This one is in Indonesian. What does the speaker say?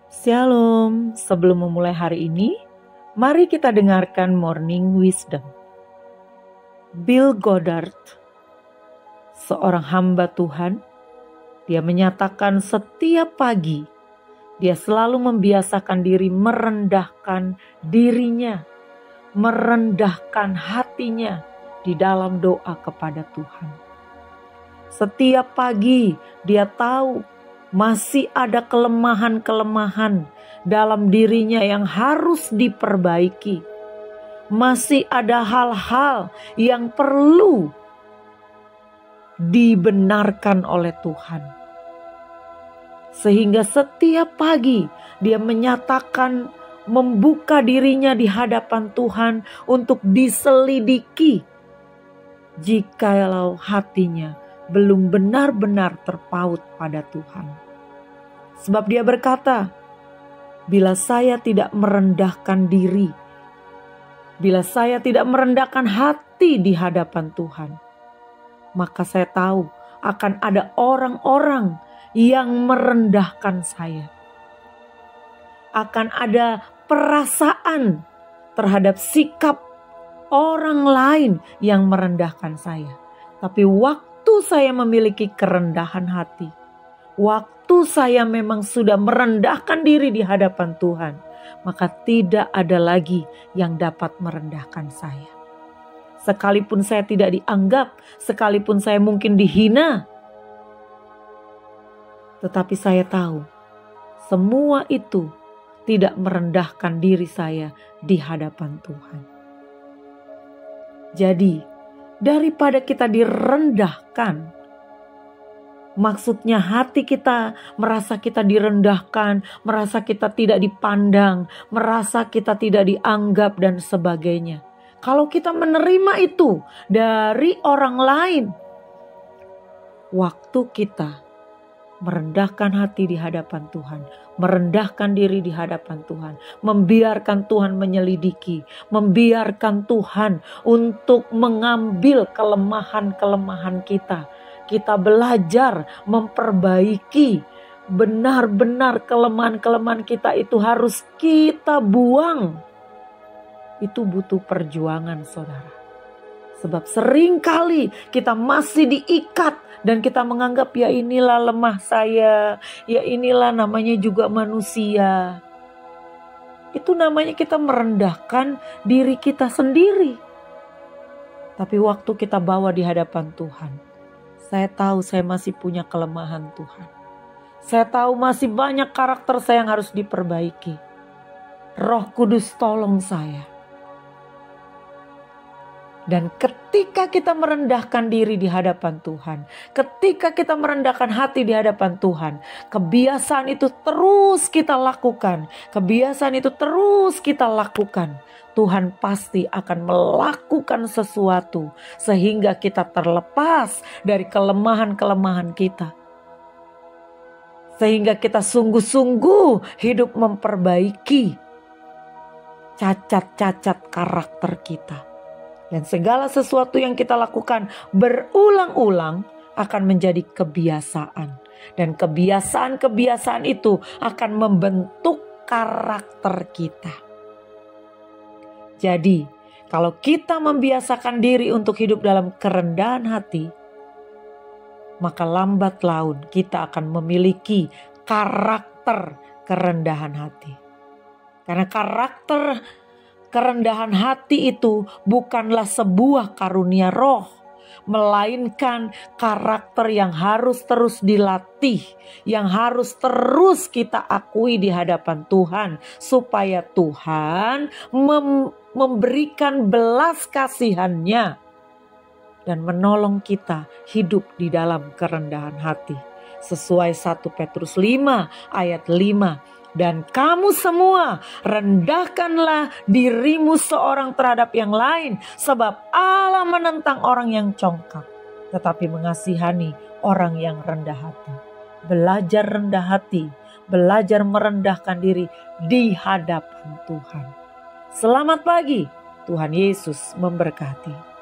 Shalom, sebelum memulai hari ini, mari kita dengarkan Morning Wisdom. Bill Goddard, seorang hamba Tuhan, dia menyatakan setiap pagi, dia selalu membiasakan diri merendahkan dirinya, merendahkan hatinya di dalam doa kepada Tuhan. Setiap pagi dia tahu masih ada kelemahan-kelemahan dalam dirinya yang harus diperbaiki. Masih ada hal-hal yang perlu dibenarkan oleh Tuhan. Sehingga setiap pagi dia menyatakan membuka dirinya di hadapan Tuhan untuk diselidiki jikalau hatinya belum benar-benar terpaut pada Tuhan. Sebab dia berkata, bila saya tidak merendahkan diri, bila saya tidak merendahkan hati di hadapan Tuhan, maka saya tahu akan ada orang-orang yang merendahkan saya. Akan ada perasaan terhadap sikap orang lain yang merendahkan saya. Tapi waktu saya memiliki kerendahan hati, waktu saya memang sudah merendahkan diri di hadapan Tuhan, maka tidak ada lagi yang dapat merendahkan saya. Sekalipun saya tidak dianggap, sekalipun saya mungkin dihina, tetapi saya tahu semua itu tidak merendahkan diri saya di hadapan Tuhan. Jadi, daripada kita direndahkan, maksudnya hati kita merasa kita direndahkan, merasa kita tidak dipandang, merasa kita tidak dianggap dan sebagainya. Kalau kita menerima itu dari orang lain, waktu kita merendahkan hati di hadapan Tuhan, merendahkan diri di hadapan Tuhan, membiarkan Tuhan menyelidiki, membiarkan Tuhan untuk mengambil kelemahan-kelemahan kita. Kita belajar memperbaiki, benar-benar kelemahan-kelemahan kita itu harus kita buang. Itu butuh perjuangan, saudara. Sebab seringkali kita masih diikat dan kita menganggap ya inilah lemah saya, ya inilah namanya juga manusia. Itu namanya kita merendahkan diri kita sendiri. Tapi waktu kita bawa di hadapan Tuhan, saya tahu saya masih punya kelemahan Tuhan. Saya tahu masih banyak karakter saya yang harus diperbaiki. Roh Kudus tolong saya. Dan ketika kita merendahkan diri di hadapan Tuhan, ketika kita merendahkan hati di hadapan Tuhan, kebiasaan itu terus kita lakukan, kebiasaan itu terus kita lakukan, Tuhan pasti akan melakukan sesuatu sehingga kita terlepas dari kelemahan-kelemahan kita. Sehingga kita sungguh-sungguh hidup memperbaiki cacat-cacat karakter kita. Dan segala sesuatu yang kita lakukan berulang-ulang akan menjadi kebiasaan. Dan kebiasaan-kebiasaan itu akan membentuk karakter kita. Jadi, kalau kita membiasakan diri untuk hidup dalam kerendahan hati, maka lambat laun kita akan memiliki karakter kerendahan hati. Karena karakter kerendahan hati itu bukanlah sebuah karunia roh, melainkan karakter yang harus terus dilatih, yang harus terus kita akui di hadapan Tuhan, supaya Tuhan memberikan belas kasihan-Nya dan menolong kita hidup di dalam kerendahan hati. Sesuai 1 Petrus 5 ayat 5. Dan kamu semua rendahkanlah dirimu seorang terhadap yang lain, sebab Allah menentang orang yang congkak, tetapi mengasihani orang yang rendah hati. Belajar rendah hati, belajar merendahkan diri di hadapan Tuhan. Selamat pagi, Tuhan Yesus memberkati.